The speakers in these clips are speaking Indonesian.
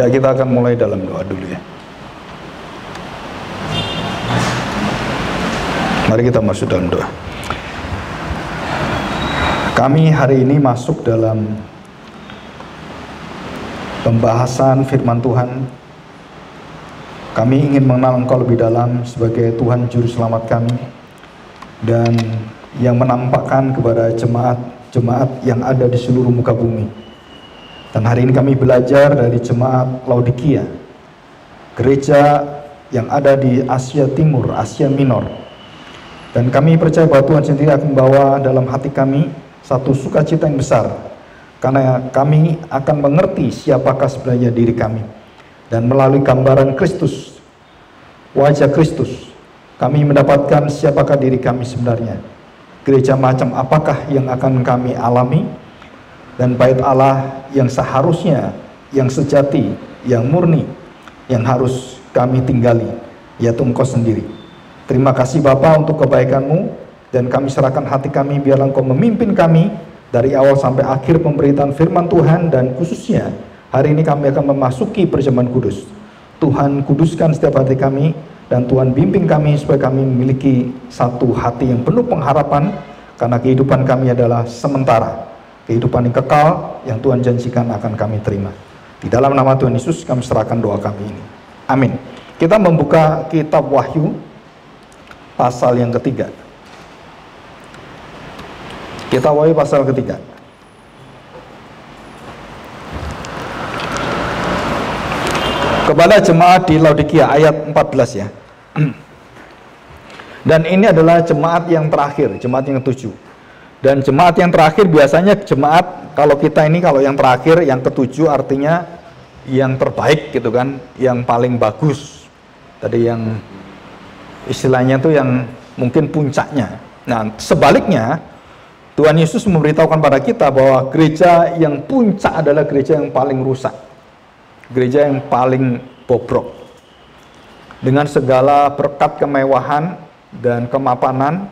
Ya, kita akan mulai dalam doa dulu ya. Mari kita masuk dalam doa. Kami hari ini masuk dalam pembahasan firman Tuhan. Kami ingin mengenal Engkau lebih dalam sebagai Tuhan Juru Selamat kami, dan yang menampakkan kepada jemaat-jemaat yang ada di seluruh muka bumi. Dan hari ini kami belajar dari jemaat Laodikia, gereja yang ada di Asia Timur, Asia Minor. Dan kami percaya bahwa Tuhan sendiri akan membawa dalam hati kami satu sukacita yang besar, karena kami akan mengerti siapakah sebenarnya diri kami. Dan melalui gambaran Kristus, wajah Kristus, kami mendapatkan siapakah diri kami sebenarnya. Gereja macam apakah yang akan kami alami, dan bait Allah yang seharusnya, yang sejati, yang murni, yang harus kami tinggali, yaitu Engkau sendiri. Terima kasih Bapa untuk kebaikan-Mu, dan kami serahkan hati kami, biarlah Engkau memimpin kami dari awal sampai akhir pemberitaan firman Tuhan, dan khususnya hari ini kami akan memasuki perjamuan kudus. Tuhan kuduskan setiap hati kami, dan Tuhan bimbing kami supaya kami memiliki satu hati yang penuh pengharapan, karena kehidupan kami adalah sementara. Kehidupan yang kekal yang Tuhan janjikan akan kami terima. Di dalam nama Tuhan Yesus kami serahkan doa kami ini. Amin. Kita membuka kitab Wahyu pasal yang ketiga. Kitab Wahyu pasal ketiga. Kepada jemaat di Laodikia, ayat 14 ya. Dan ini adalah jemaat yang terakhir, jemaat yang ketujuh. Dan jemaat yang terakhir biasanya jemaat, kalau kita ini kalau yang terakhir, yang ketujuh artinya yang terbaik gitu kan, yang paling bagus. Tadi yang istilahnya tuh yang mungkin puncaknya. Nah, sebaliknya Tuhan Yesus memberitahukan pada kita bahwa gereja yang puncak adalah gereja yang paling rusak. Gereja yang paling bobrok, dengan segala berkat kemewahan dan kemapanan,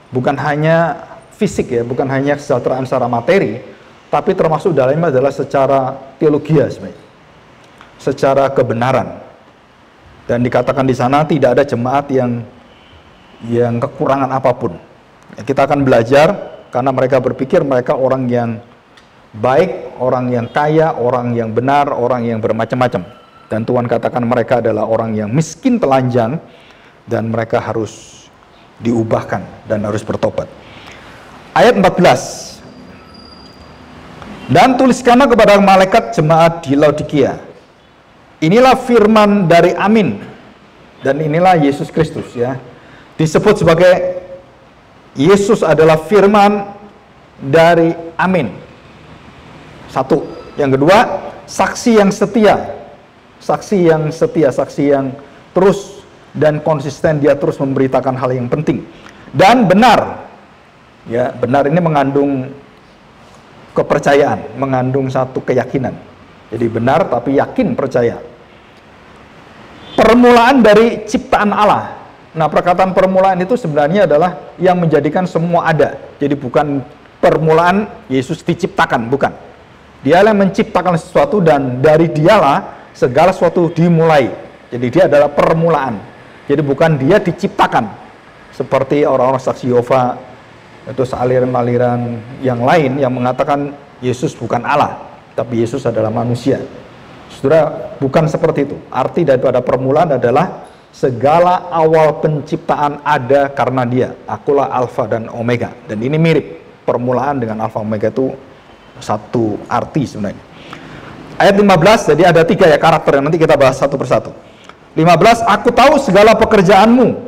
bukan hanya fisik ya, bukan hanya kesejahteraan secara materi, tapi termasuk dalamnya adalah secara teologia sebenarnya, secara kebenaran. Dan dikatakan di sana tidak ada jemaat yang kekurangan apapun. Ya, kita akan belajar, karena mereka berpikir mereka orang yang baik, orang yang kaya, orang yang benar, orang yang bermacam-macam. Dan Tuhan katakan mereka adalah orang yang miskin telanjang, dan mereka harus diubahkan dan harus bertobat. Ayat 14. Dan tuliskanlah kepada malaikat jemaat di Laodikia, inilah firman dari Amin, dan inilah Yesus Kristus ya. Disebut sebagai Yesus adalah firman dari Amin. Satu. Yang kedua, saksi yang setia. Saksi yang setia, saksi yang terus dan konsisten, dia terus memberitakan hal yang penting. Dan benar. Ya, benar ini mengandung kepercayaan, mengandung satu keyakinan. Jadi benar tapi yakin, percaya. Permulaan dari ciptaan Allah. Nah, perkataan permulaan itu sebenarnya adalah yang menjadikan semua ada. Jadi bukan permulaan Yesus diciptakan, bukan. Dia yang menciptakan sesuatu, dan dari dialah segala sesuatu dimulai. Jadi dia adalah permulaan. Jadi bukan dia diciptakan seperti orang-orang saksi Yehova atau aliran-aliran yang lain yang mengatakan Yesus bukan Allah, tapi Yesus adalah manusia. Saudara, bukan seperti itu. Arti daripada permulaan adalah segala awal penciptaan ada karena dia. Akulah Alfa dan Omega. Dan ini mirip, permulaan dengan Alfa Omega itu satu arti sebenarnya. Ayat 15, jadi ada 3 ya karakter yang nanti kita bahas satu persatu. 15, aku tahu segala pekerjaanmu.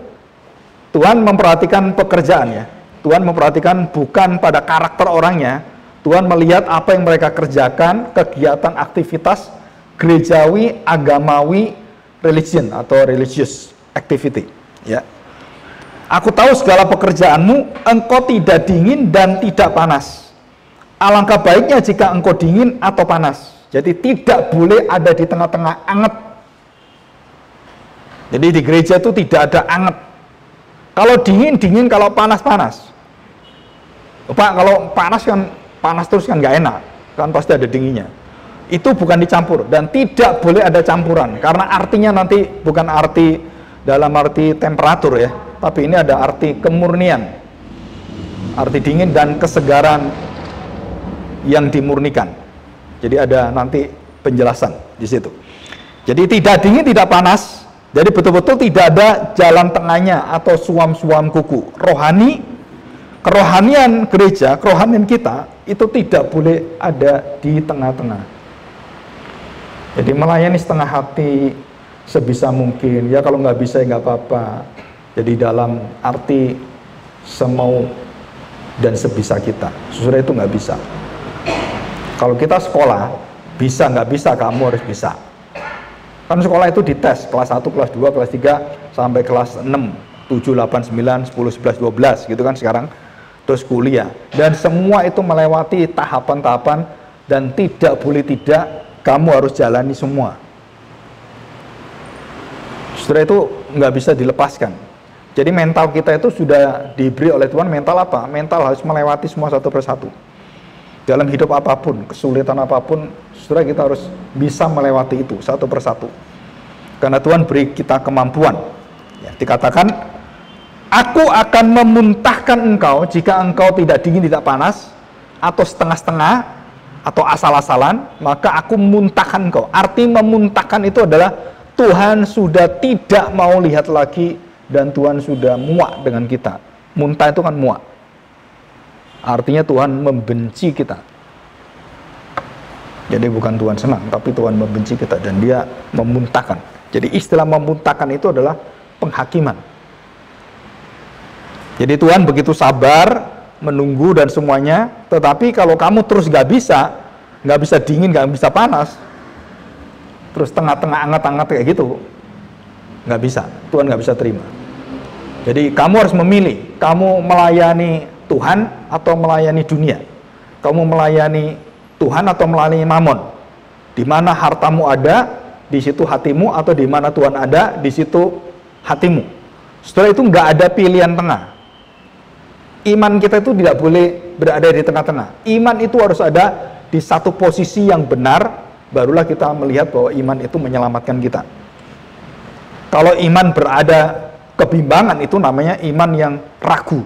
Tuhan memperhatikan pekerjaan ya. Tuhan memperhatikan bukan pada karakter orangnya. Tuhan melihat apa yang mereka kerjakan, kegiatan, aktivitas gerejawi, agamawi, religion atau religious activity ya. Aku tahu segala pekerjaanmu, engkau tidak dingin dan tidak panas. Alangkah baiknya jika engkau dingin atau panas. Jadi tidak boleh ada di tengah-tengah, anget. Jadi di gereja itu tidak ada anget. Kalau dingin, dingin, kalau panas, panas. Pak, kalau panas kan panas terus kan nggak enak, kan pasti ada dinginnya. Itu bukan dicampur dan tidak boleh ada campuran karena artinya nanti bukan arti dalam arti temperatur ya, tapi ini ada arti kemurnian, arti dingin dan kesegaran yang dimurnikan. Jadi ada nanti penjelasan di situ. Jadi tidak dingin, tidak panas. Jadi betul-betul tidak ada jalan tengahnya atau suam-suam kuku. Rohani, kerohanian gereja, kerohanian kita itu tidak boleh ada di tengah-tengah. Jadi melayani setengah hati sebisa mungkin. Ya kalau nggak bisa ya nggak apa-apa. Jadi dalam arti semau dan sebisa kita. Sesudah itu nggak bisa. Kalau kita sekolah, bisa nggak bisa, kamu harus bisa. Kan sekolah itu dites, kelas 1, kelas 2, kelas 3, sampai kelas 6, 7, 8, 9, 10, 11, 12, gitu kan sekarang. Terus kuliah. Dan semua itu melewati tahapan-tahapan dan tidak boleh tidak, kamu harus jalani semua. Setelah itu nggak bisa dilepaskan. Jadi mental kita itu sudah diberi oleh Tuhan mental apa? Mental harus melewati semua satu persatu. Dalam hidup apapun, kesulitan apapun, saudara kita harus bisa melewati itu satu persatu. Karena Tuhan beri kita kemampuan. Ya, dikatakan, aku akan memuntahkan engkau jika engkau tidak dingin, tidak panas, atau setengah-setengah, atau asal-asalan, maka aku memuntahkan engkau. Arti memuntahkan itu adalah Tuhan sudah tidak mau lihat lagi dan Tuhan sudah muak dengan kita. Muntah itu kan muak. Artinya Tuhan membenci kita. Jadi bukan Tuhan senang, tapi Tuhan membenci kita dan Dia memuntahkan. Jadi istilah memuntahkan itu adalah penghakiman. Jadi Tuhan begitu sabar menunggu dan semuanya, tetapi kalau kamu terus nggak bisa dingin, nggak bisa panas, terus tengah-tengah anget-anget kayak gitu, nggak bisa, Tuhan nggak bisa terima. Jadi kamu harus memilih, kamu melayani Tuhan atau melayani dunia, kamu melayani Tuhan atau melayani Mamon. Di mana hartamu ada, di situ hatimu, atau di mana Tuhan ada, di situ hatimu. Setelah itu nggak ada pilihan tengah. Iman kita itu tidak boleh berada di tengah-tengah. Iman itu harus ada di satu posisi yang benar, barulah kita melihat bahwa iman itu menyelamatkan kita. Kalau iman berada kebimbangan, itu namanya iman yang ragu.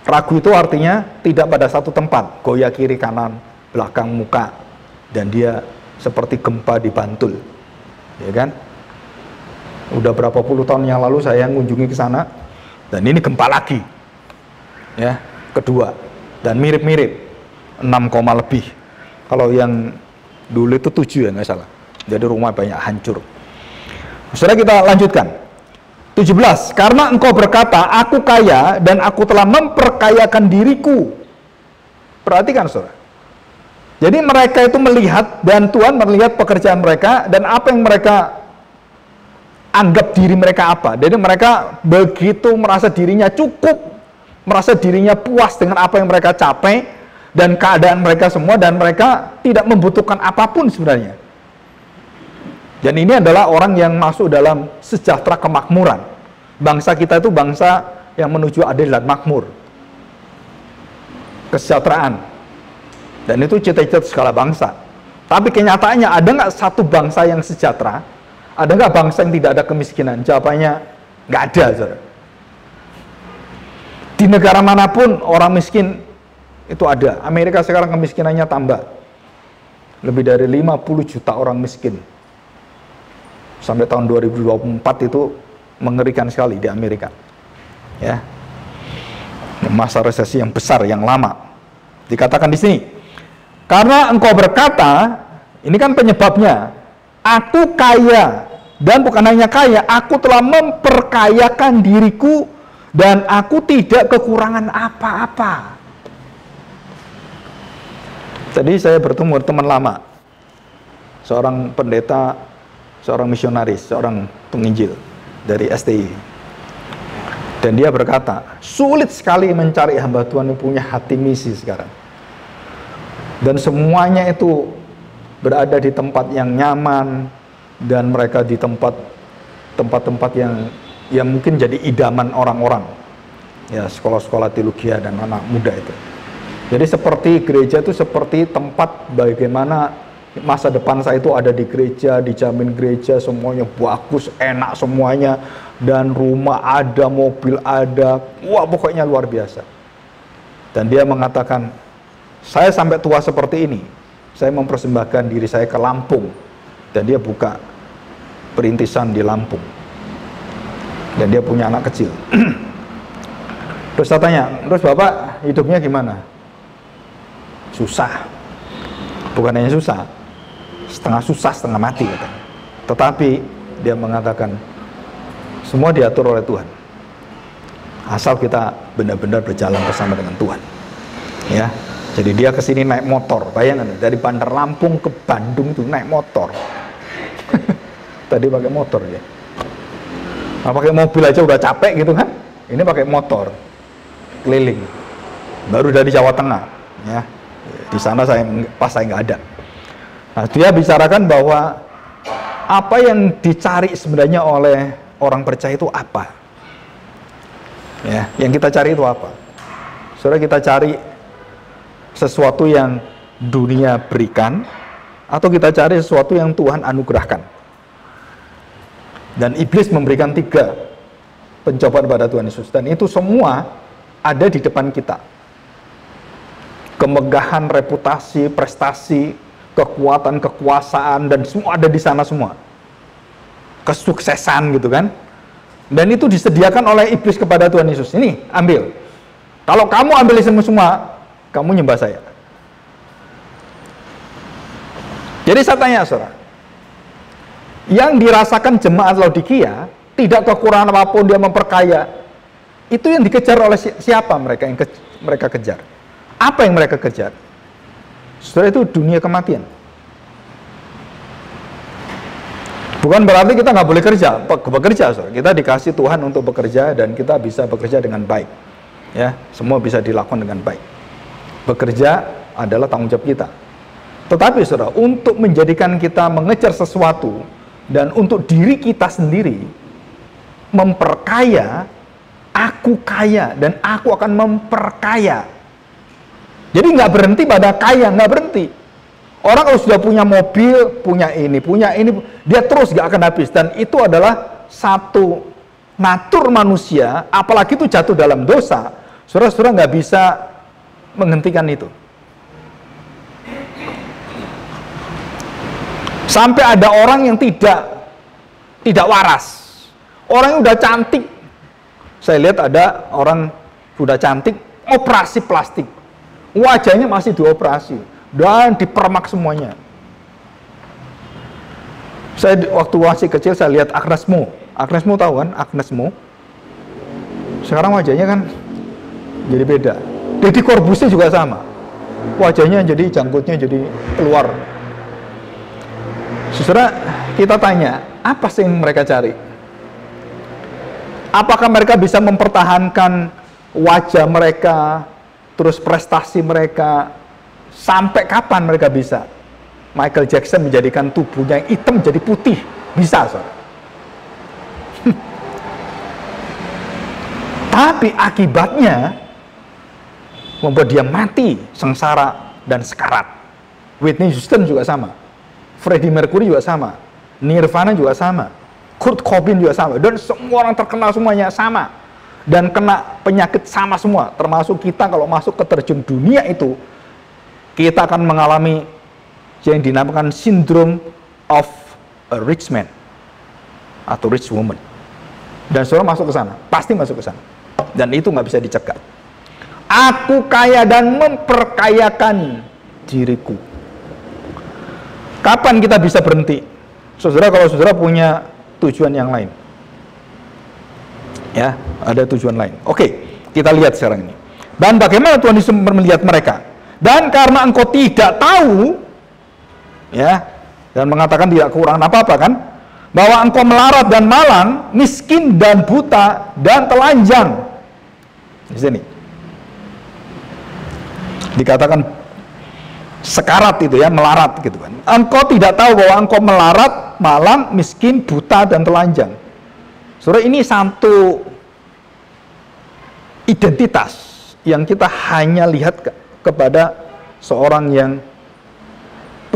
Ragu itu artinya tidak pada satu tempat, goyah kiri kanan, belakang muka, dan dia seperti gempa di Bantul, ya kan? Udah berapa puluh tahun yang lalu saya mengunjungi ke sana, dan ini gempa lagi. Ya, kedua, dan mirip-mirip 6, lebih. Kalau yang dulu itu 7 ya nggak salah. Jadi rumah banyak hancur. Saudara, kita lanjutkan 17. Karena engkau berkata, aku kaya dan aku telah memperkayakan diriku. Perhatikan saudara. Jadi mereka itu melihat, dan Tuhan melihat pekerjaan mereka dan apa yang mereka anggap diri mereka apa. Jadi mereka begitu merasa dirinya cukup, merasa dirinya puas dengan apa yang mereka capai dan keadaan mereka semua, dan mereka tidak membutuhkan apapun sebenarnya. Dan ini adalah orang yang masuk dalam sejahtera kemakmuran. Bangsa kita itu bangsa yang menuju adil dan makmur, kesejahteraan, dan itu cita-cita segala bangsa. Tapi kenyataannya ada nggak satu bangsa yang sejahtera? Ada nggak bangsa yang tidak ada kemiskinan? Jawabannya nggak ada, saudara. Di negara manapun orang miskin itu ada. Amerika sekarang kemiskinannya tambah. Lebih dari 50 juta orang miskin. Sampai tahun 2024 itu mengerikan sekali di Amerika. Ya. Masa resesi yang besar, yang lama. Dikatakan di sini, karena engkau berkata, ini kan penyebabnya, aku kaya, dan bukan hanya kaya, aku telah memperkayakan diriku, dan aku tidak kekurangan apa-apa. Tadi saya bertemu teman lama, seorang pendeta, seorang misionaris, seorang penginjil dari STI. Dan dia berkata, sulit sekali mencari hamba Tuhan yang punya hati misi sekarang. Dan semuanya itu berada di tempat yang nyaman, dan mereka di tempat-tempat yang mungkin jadi idaman orang-orang, ya, sekolah-sekolah teologi dan anak muda itu. Jadi seperti gereja itu seperti tempat bagaimana Masa depan saya itu ada di gereja, dijamin gereja, semuanya bagus, enak semuanya, dan rumah ada, mobil ada, wah pokoknya luar biasa. Dan dia mengatakan, saya sampai tua seperti ini, saya mempersembahkan diri saya ke Lampung. Dan dia buka perintisan di Lampung. Dan dia punya anak kecil. Terus saya tanya, terus Bapak hidupnya gimana? Susah. Bukan hanya susah, setengah susah, setengah mati katanya. Tetapi dia mengatakan, semua diatur oleh Tuhan. Asal kita benar-benar berjalan bersama dengan Tuhan. Ya, jadi dia kesini naik motor. Bayangkan, dari Bandar Lampung ke Bandung itu naik motor. Tadi pakai motor ya. Nah, pakai mobil aja udah capek gitu kan? Ini pakai motor keliling. Baru dari Jawa Tengah. Ya, di sana saya nggak ada. Nah, dia bicarakan bahwa apa yang dicari sebenarnya oleh orang percaya itu apa? Ya, yang kita cari itu apa? Saudara, kita cari sesuatu yang dunia berikan, atau kita cari sesuatu yang Tuhan anugerahkan? Dan iblis memberikan 3 pencobaan pada Tuhan Yesus, dan itu semua ada di depan kita. Kemegahan, reputasi, prestasi, kekuatan, kekuasaan, dan semua ada di sana semua. Kesuksesan gitu kan. Dan itu disediakan oleh iblis kepada Tuhan Yesus. Ini, ambil. Kalau kamu ambil semua, kamu nyembah saya. Jadi saya tanya, saudara, yang dirasakan jemaat Laodikia, tidak kekurangan apapun, dia memperkaya, itu yang dikejar oleh siapa mereka yang mereka kejar? Apa yang mereka kejar? Saudara, itu dunia kematian. Bukan berarti kita nggak boleh bekerja, saudara. Kita dikasih Tuhan untuk bekerja, dan kita bisa bekerja dengan baik. Ya, semua bisa dilakukan dengan baik. Bekerja adalah tanggung jawab kita. Tetapi saudara, untuk menjadikan kita mengejar sesuatu, dan untuk diri kita sendiri, memperkaya, aku kaya, dan aku akan memperkaya. Jadi nggak berhenti pada kaya, nggak berhenti. Orang kalau sudah punya mobil, punya ini, dia terus nggak akan habis. Dan itu adalah satu natur manusia, apalagi itu jatuh dalam dosa. Saudara-saudara nggak bisa menghentikan itu. Sampai ada orang yang tidak waras. Orang yang udah cantik. Saya lihat ada orang udah cantik, operasi plastik. Wajahnya masih dioperasi dan dipermak semuanya. Saya waktu masih kecil saya lihat Agnes Mo. Agnes Mo tahu kan? Agnes Mo. Sekarang wajahnya kan jadi beda. Deddy Corbuzier juga sama. Wajahnya jadi, janggutnya jadi keluar. Saudara, kita tanya, apa sih yang mereka cari? Apakah mereka bisa mempertahankan wajah mereka, terus prestasi mereka, sampai kapan mereka bisa? Michael Jackson menjadikan tubuhnya yang hitam jadi putih, bisa, saudara. Tapi akibatnya membuat dia mati, sengsara, dan sekarat. Whitney Houston juga sama. Freddie Mercury juga sama, Nirvana juga sama, Kurt Cobain juga sama, dan semua orang terkenal semuanya sama, dan kena penyakit sama semua, termasuk kita. Kalau masuk ke terjun dunia itu, kita akan mengalami yang dinamakan syndrome of a rich man atau rich woman, dan saudara masuk ke sana, pasti masuk ke sana, dan itu nggak bisa dicegah. Aku kaya dan memperkayakan diriku. Kapan kita bisa berhenti? Saudara, kalau saudara punya tujuan yang lain. Ya, ada tujuan lain. Oke, kita lihat sekarang ini. Dan bagaimana Tuhan Yesus melihat mereka? Dan karena engkau tidak tahu, ya, dan mengatakan tidak kekurangan apa-apa kan? Bahwa engkau melarat dan malang, miskin dan buta dan telanjang. Di sini. Dikatakan sekarat itu ya, melarat gitu kan. Engkau tidak tahu bahwa engkau melarat, malang, miskin, buta, dan telanjang. Saudara, ini satu identitas yang kita hanya lihat kepada seorang yang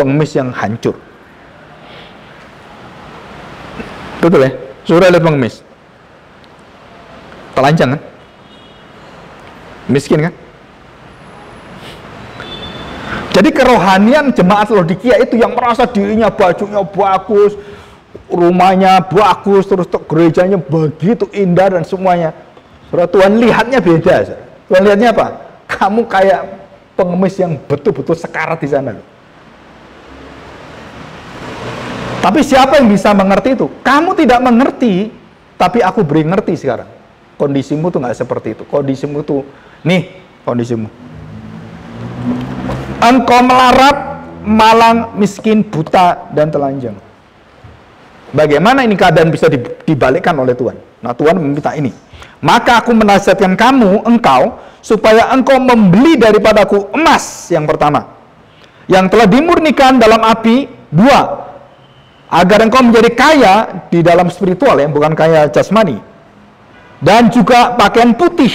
pengemis yang hancur. Betul ya? Saudara lihat pengemis, telanjang kan? Miskin kan? Jadi kerohanian jemaat Laodikia itu yang merasa dirinya bajunya bagus, rumahnya bagus, terus gerejanya begitu indah dan semuanya. Saudara, Tuhan lihatnya beda. Saudara. Tuhan lihatnya apa? Kamu kayak pengemis yang betul-betul sekarat di sana. Tapi siapa yang bisa mengerti itu? Kamu tidak mengerti, tapi aku beri ngerti sekarang. Kondisimu tuh nggak seperti itu. Kondisimu tuh, nih kondisimu. Engkau melarat, malang, miskin, buta, dan telanjang. Bagaimana ini keadaan bisa dibalikkan oleh Tuhan? Nah, Tuhan meminta ini. Maka aku menasihatkan engkau, supaya engkau membeli daripadaku emas yang pertama, yang telah dimurnikan dalam api, 2, agar engkau menjadi kaya di dalam spiritual, ya, bukan kaya jasmani, dan juga pakaian putih,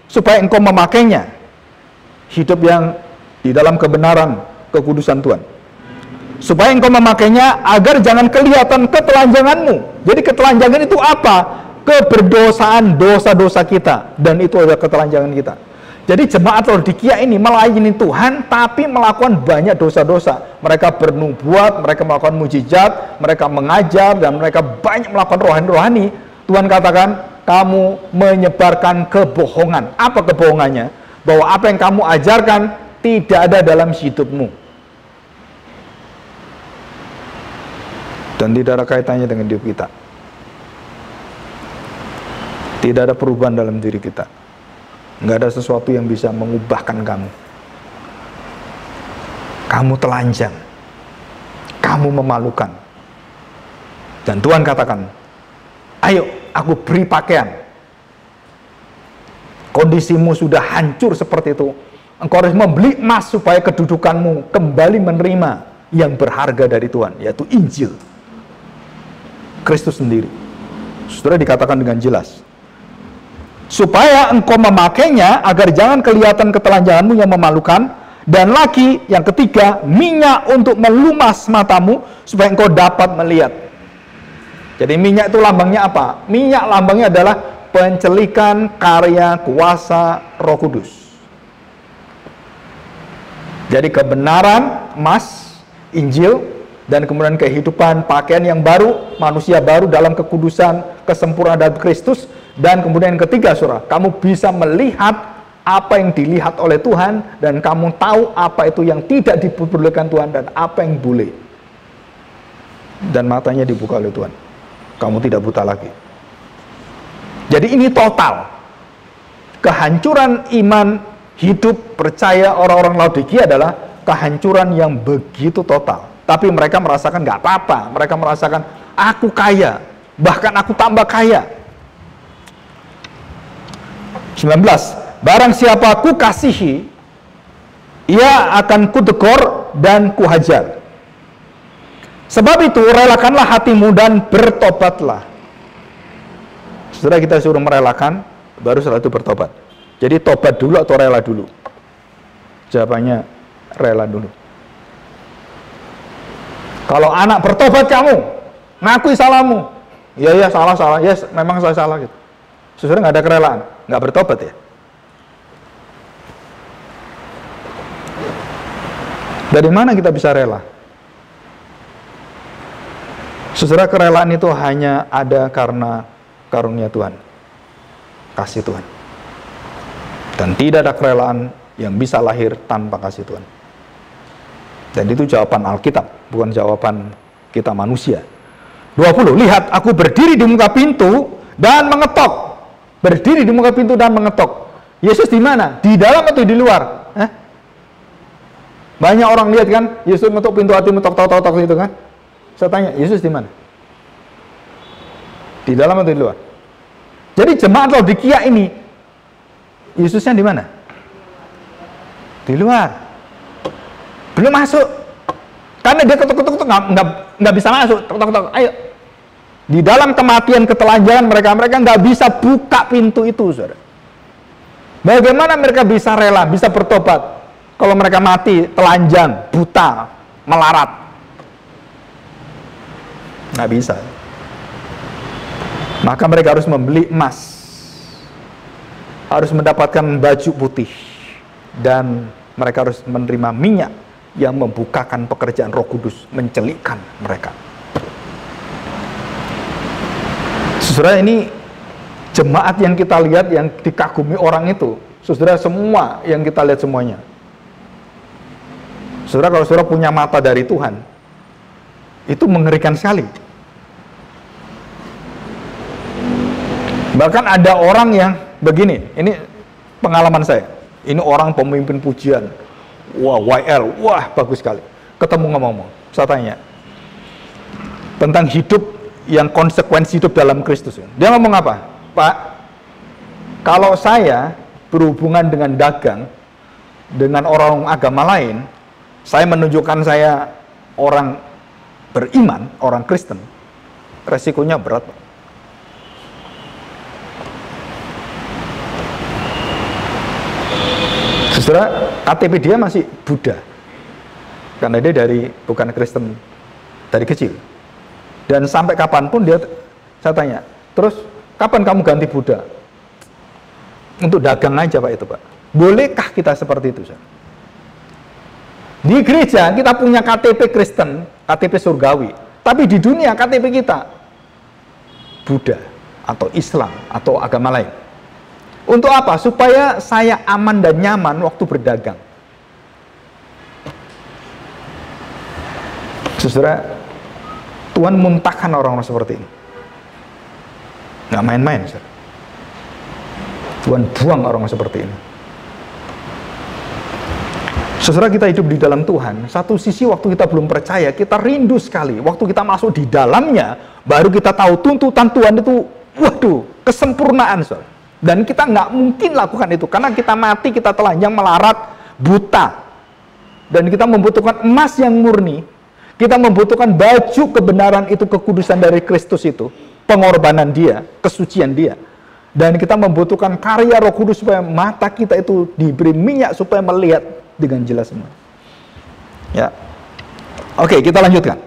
supaya engkau memakainya, hidup yang di dalam kebenaran, kekudusan Tuhan. Supaya engkau memakainya agar jangan kelihatan ketelanjanganmu. Jadi ketelanjangan itu apa? Keberdosaan, dosa-dosa kita, dan itu adalah ketelanjangan kita. Jadi jemaat Laodikia ini melayani Tuhan, tapi melakukan banyak dosa-dosa. Mereka bernubuat, mereka melakukan mujizat, mereka mengajar, dan mereka banyak melakukan rohani-rohani. Tuhan katakan, kamu menyebarkan kebohongan. Apa kebohongannya? Bahwa apa yang kamu ajarkan tidak ada dalam hidupmu. Dan tidak ada kaitannya dengan hidup kita. Tidak ada perubahan dalam diri kita. Nggak ada sesuatu yang bisa mengubahkan kamu. Kamu telanjang. Kamu memalukan. Dan Tuhan katakan, ayo aku beri pakaian. Kondisimu sudah hancur seperti itu. Engkau harus membeli emas supaya kedudukanmu kembali menerima yang berharga dari Tuhan, yaitu Injil. Kristus sendiri. Saudara, dikatakan dengan jelas. Supaya engkau memakainya agar jangan kelihatan ketelanjanganmu yang memalukan. Dan lagi, yang ketiga, minyak untuk melumas matamu supaya engkau dapat melihat. Jadi minyak itu lambangnya apa? Minyak lambangnya adalah pencelikan karya kuasa Roh Kudus. Jadi kebenaran, emas, Injil, dan kemudian kehidupan, pakaian yang baru, manusia baru dalam kekudusan, kesempurnaan dalam Kristus. Dan kemudian yang ketiga, saudara, kamu bisa melihat apa yang dilihat oleh Tuhan, dan kamu tahu apa itu yang tidak diperbolehkan Tuhan, dan apa yang boleh. Dan matanya dibuka oleh Tuhan. Kamu tidak buta lagi. Jadi ini total. Kehancuran iman, hidup, percaya orang-orang Laodikia adalah kehancuran yang begitu total. Tapi mereka merasakan nggak apa-apa. Mereka merasakan, aku kaya, bahkan aku tambah kaya. 19. Barang siapa ku kasihi, ia akan kutegur dan kuhajar. Sebab itu relakanlah hatimu dan bertobatlah. Setelah kita suruh merelakan, baru setelah itu bertobat. Jadi tobat dulu atau rela dulu? Jawabannya rela dulu. Kalau anak bertobat kamu, ngakui salahmu. Ya salah, ya memang saya salah gitu. Saudara nggak ada kerelaan, nggak bertobat ya. Dari mana kita bisa rela? Saudara, kerelaan itu hanya ada karena karunia Tuhan, kasih Tuhan. Dan tidak ada kerelaan yang bisa lahir tanpa kasih Tuhan. Dan itu jawaban Alkitab, bukan jawaban kita manusia. 20. Lihat, aku berdiri di muka pintu dan mengetok. Berdiri di muka pintu dan mengetok. Yesus di mana? Di dalam atau di luar? Banyak orang lihat kan, Yesus mengetok pintu hatimu, tok itu kan. Saya tanya, Yesus di mana? Di dalam atau di luar? Jadi jemaat Laodikia ini, Yesusnya di mana? Di luar. Belum masuk. Karena dia ketuk-ketuk nggak bisa masuk. Tok. Ayo. Di dalam kematian, ketelanjangan mereka nggak bisa buka pintu itu, saudara. Bagaimana mereka bisa rela, bisa bertobat? Kalau mereka mati, telanjang, buta, melarat. Nggak bisa. Maka mereka harus membeli emas, harus mendapatkan baju putih, dan mereka harus menerima minyak yang membukakan pekerjaan Roh Kudus, mencelikkan mereka. Saudara, ini jemaat yang kita lihat, yang dikagumi orang itu, saudara, semua yang kita lihat semuanya. Saudara, kalau saudara punya mata dari Tuhan, itu mengerikan sekali. Bahkan ada orang yang begini, ini pengalaman saya. Ini orang pemimpin pujian, wah, YL, wah, bagus sekali. Ketemu ngomong-ngomong, saya tanya tentang hidup yang konsekuensi hidup dalam Kristus. Dia ngomong apa? Pak, kalau saya berhubungan dengan dagang, dengan orang agama lain, saya menunjukkan saya orang beriman, orang Kristen, resikonya berat, Pak. Saudara, KTP dia masih Buddha, karena dia bukan Kristen dari kecil. Dan sampai kapanpun dia, saya tanya, terus kapan kamu ganti Buddha? Untuk dagang aja Pak itu Pak. Bolehkah kita seperti itu? Saudara? Di gereja kita punya KTP Kristen, KTP surgawi, tapi di dunia KTP kita Buddha atau Islam atau agama lain. Untuk apa? Supaya saya aman dan nyaman waktu berdagang. Saudara, Tuhan muntahkan orang-orang seperti ini. Nggak main-main, saudara. Tuhan buang orang seperti ini. Saudara, kita hidup di dalam Tuhan. Satu sisi waktu kita belum percaya, kita rindu sekali. Waktu kita masuk di dalamnya, baru kita tahu tuntutan Tuhan itu, waduh, kesempurnaan, saudara. Dan kita nggak mungkin lakukan itu, karena kita mati, kita telanjang, melarat, buta. Dan kita membutuhkan emas yang murni, kita membutuhkan baju kebenaran itu, kekudusan dari Kristus itu, pengorbanan dia, kesucian dia. Dan kita membutuhkan karya Roh Kudus supaya mata kita itu diberi minyak supaya melihat dengan jelas semua. Ya. Oke, kita lanjutkan.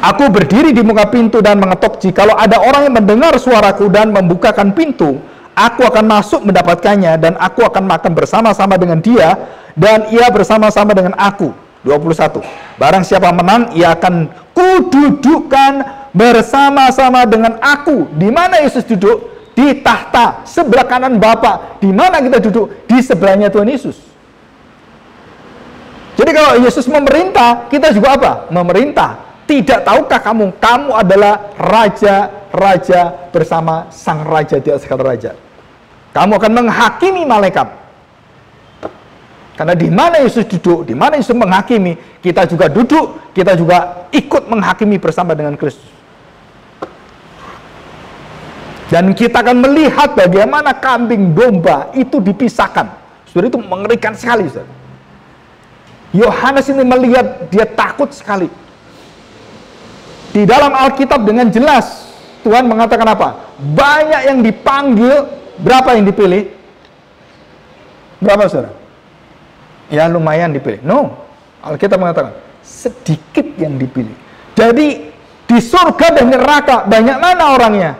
Aku berdiri di muka pintu dan mengetok. Jikalau ada orang yang mendengar suaraku dan membukakan pintu, aku akan masuk mendapatkannya, dan aku akan makan bersama-sama dengan dia, dan ia bersama-sama dengan aku. 21. Barang siapa menang, ia akan kududukkan bersama-sama dengan aku. Di mana Yesus duduk? Di tahta sebelah kanan Bapa. Di mana kita duduk? Di sebelahnya Tuhan Yesus. Jadi kalau Yesus memerintah, kita juga apa? Memerintah. Tidak tahukah kamu adalah raja-raja bersama sang raja di atas segala raja. Kamu akan menghakimi malaikat. Karena di mana Yesus duduk, di mana Yesus menghakimi, kita juga duduk, kita juga ikut menghakimi bersama dengan Kristus. Dan kita akan melihat bagaimana kambing domba itu dipisahkan. Saudara, itu mengerikan sekali, saudara. Yohanes ini melihat, dia takut sekali. Di dalam Alkitab dengan jelas Tuhan mengatakan apa? Banyak yang dipanggil, berapa yang dipilih? Berapa, saudara? Ya lumayan dipilih. No, Alkitab mengatakan sedikit yang dipilih. Jadi di surga dan neraka banyak mana orangnya?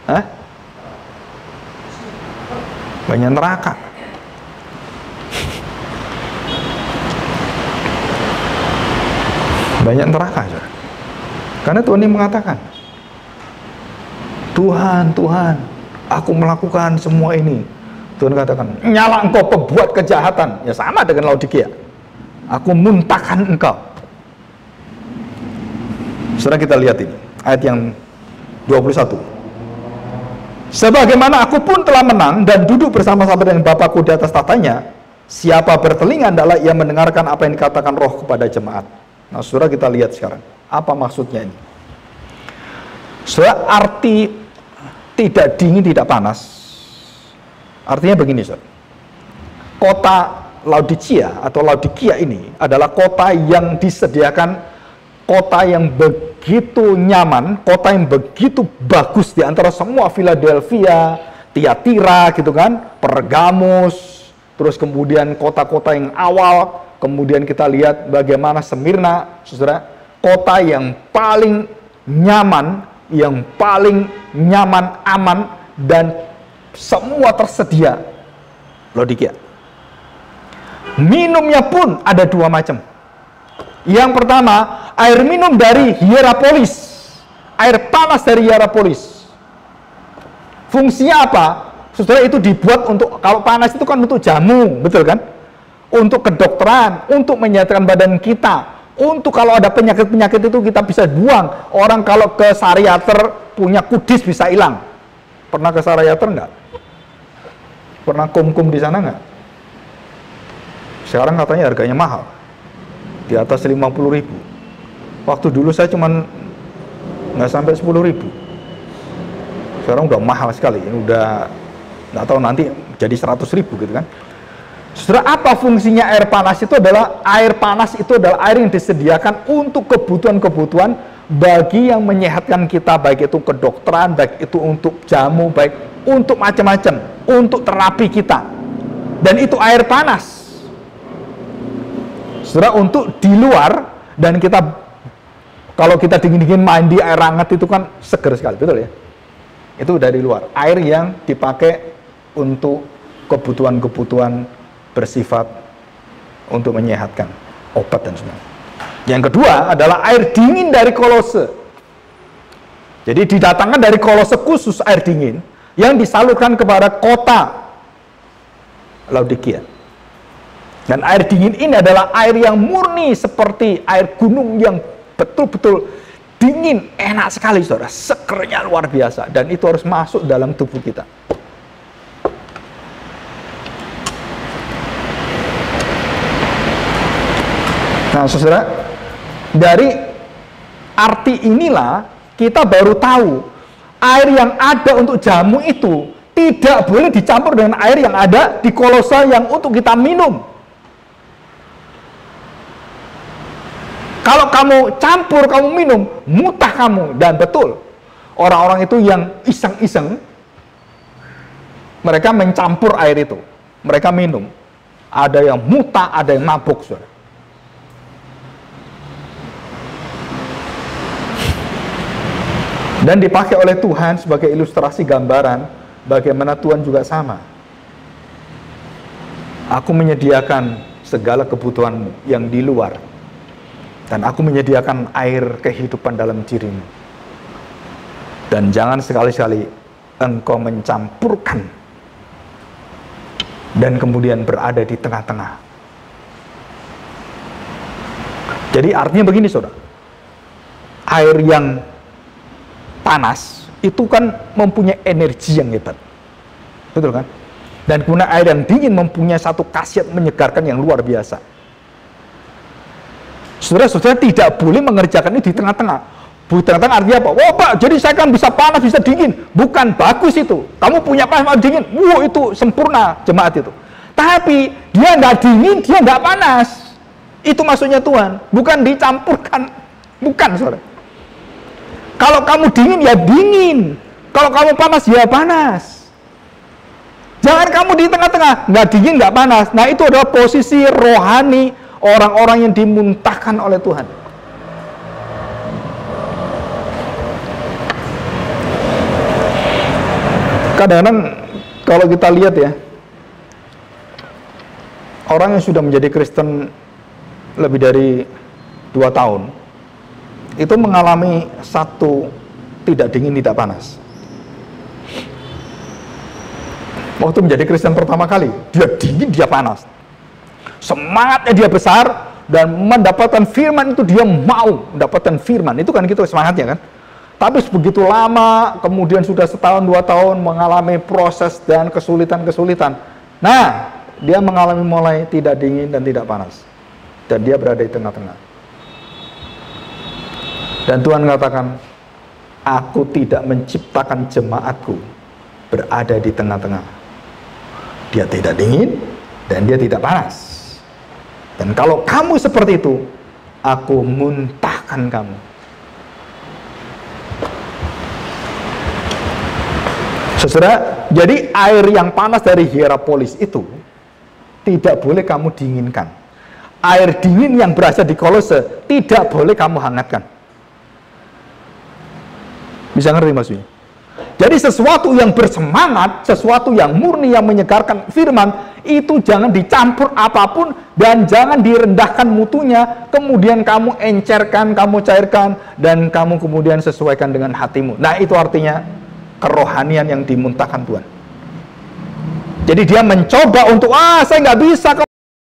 Hah? Banyak neraka. Banyak neraka, saudara. Karena Tuhan ini mengatakan, Tuhan, aku melakukan semua ini. Tuhan katakan, nyala engkau pembuat kejahatan. Ya sama dengan Laodikia. Aku muntahkan engkau. Saudara, kita lihat ini, ayat yang 21. Sebagaimana aku pun telah menang dan duduk bersama-sama dengan Bapakku di atas tahtanya, siapa bertelinga adalah ia mendengarkan apa yang dikatakan Roh kepada jemaat. Nah, saudara, kita lihat sekarang apa maksudnya ini. Saudara, arti tidak dingin, tidak panas, artinya begini, saudara. Kota Laodikia atau Laodikia ini adalah kota yang disediakan, kota yang begitu nyaman, kota yang begitu bagus di antara semua Philadelphia, Tiatira gitu kan, Pergamus, terus kemudian kota-kota yang awal, kemudian kita lihat bagaimana Smyrna, saudara, kota yang paling nyaman, aman, dan semua tersedia. Laodikia. Minumnya pun ada dua macam. Yang pertama, air minum dari Hierapolis, air panas dari Hierapolis. Fungsinya apa? Saudara, itu dibuat untuk, kalau panas itu kan untuk jamu, betul kan? Untuk kedokteran, untuk menyehatkan badan kita, untuk kalau ada penyakit-penyakit itu kita bisa buang. Orang kalau ke Sariater punya kudis bisa hilang. Pernah ke Sariater enggak? Pernah kum-kum di sana enggak? Sekarang katanya harganya mahal, di atas 50.000. Waktu dulu saya cuman nggak sampai 10.000. Sekarang udah mahal sekali, udah nggak tahu nanti jadi 100.000 gitu kan. Saudara, apa fungsinya air panas itu adalah, air panas itu adalah air yang disediakan untuk kebutuhan-kebutuhan bagi yang menyehatkan kita, baik itu kedokteran, baik itu untuk jamu, baik untuk macam-macam, untuk terapi kita. Dan itu air panas. Saudara, untuk di luar, dan kita kalau kita dingin-dingin mandi air hangat itu kan seger sekali, betul ya? Itu dari luar, air yang dipakai untuk kebutuhan-kebutuhan bersifat untuk menyehatkan, obat dan sebagainya. Yang kedua adalah air dingin dari Kolose. Jadi didatangkan dari Kolose khusus air dingin yang disalurkan kepada kota Laodikia. Dan air dingin ini adalah air yang murni seperti air gunung yang betul-betul dingin, enak sekali saudara, segernya luar biasa, dan itu harus masuk dalam tubuh kita. Nah saudara, dari arti inilah kita baru tahu air yang ada untuk jamu itu tidak boleh dicampur dengan air yang ada di Kolose yang untuk kita minum. Kalau kamu campur, kamu minum, mutah kamu. Dan betul, orang-orang itu yang iseng-iseng, mereka mencampur air itu, mereka minum. Ada yang mutah, ada yang mabuk, saudara. Dan dipakai oleh Tuhan sebagai ilustrasi gambaran bagaimana Tuhan juga sama. Aku menyediakan segala kebutuhanmu yang di luar, dan aku menyediakan air kehidupan dalam dirimu. Dan jangan sekali-sekali engkau mencampurkan dan kemudian berada di tengah-tengah. Jadi artinya begini saudara, air yang panas itu kan mempunyai energi yang hebat, betul kan? Dan kemudian air yang dingin mempunyai satu khasiat menyegarkan yang luar biasa. Saudara-saudara tidak boleh mengerjakan ini di tengah-tengah. Di tengah-tengah artinya apa? Wah Pak, jadi saya kan bisa panas, bisa dingin. Bukan, bagus itu. Kamu punya panas, dingin. Wow, itu sempurna jemaat itu. Tapi dia nggak dingin, dia nggak panas. Itu maksudnya Tuhan. Bukan dicampurkan. Bukan, saudara. Kalau kamu dingin, ya dingin. Kalau kamu panas, ya panas. Jangan kamu di tengah-tengah. Nggak dingin, nggak panas. Nah, itu adalah posisi rohani orang-orang yang dimuntahkan oleh Tuhan. Kadang-kadang kalau kita lihat ya, orang yang sudah menjadi Kristen lebih dari 2 tahun, itu mengalami satu tidak dingin, tidak panas. Waktu menjadi Kristen pertama kali, dia dingin, dia panas. Semangatnya dia besar, dan mendapatkan firman itu dia mau mendapatkan firman. Itu kan gitu semangatnya kan. Tapi begitu lama, kemudian sudah 1 tahun, 2 tahun mengalami proses dan kesulitan-kesulitan. Nah, dia mengalami mulai tidak dingin dan tidak panas. Dan dia berada di tengah-tengah. Dan Tuhan katakan, aku tidak menciptakan jemaatku berada di tengah-tengah. Dia tidak dingin dan dia tidak panas. Dan kalau kamu seperti itu, aku muntahkan kamu. Saudara, jadi air yang panas dari Hierapolis itu tidak boleh kamu dinginkan. Air dingin yang berasal di Kolose tidak boleh kamu hangatkan. Bisa ngerti maksudnya? Jadi sesuatu yang bersemangat, sesuatu yang murni, yang menyegarkan firman, itu jangan dicampur apapun dan jangan direndahkan mutunya, kemudian kamu encerkan, kamu cairkan, dan kamu kemudian sesuaikan dengan hatimu. Nah, itu artinya kerohanian yang dimuntahkan Tuhan. Jadi dia mencoba untuk, saya nggak bisa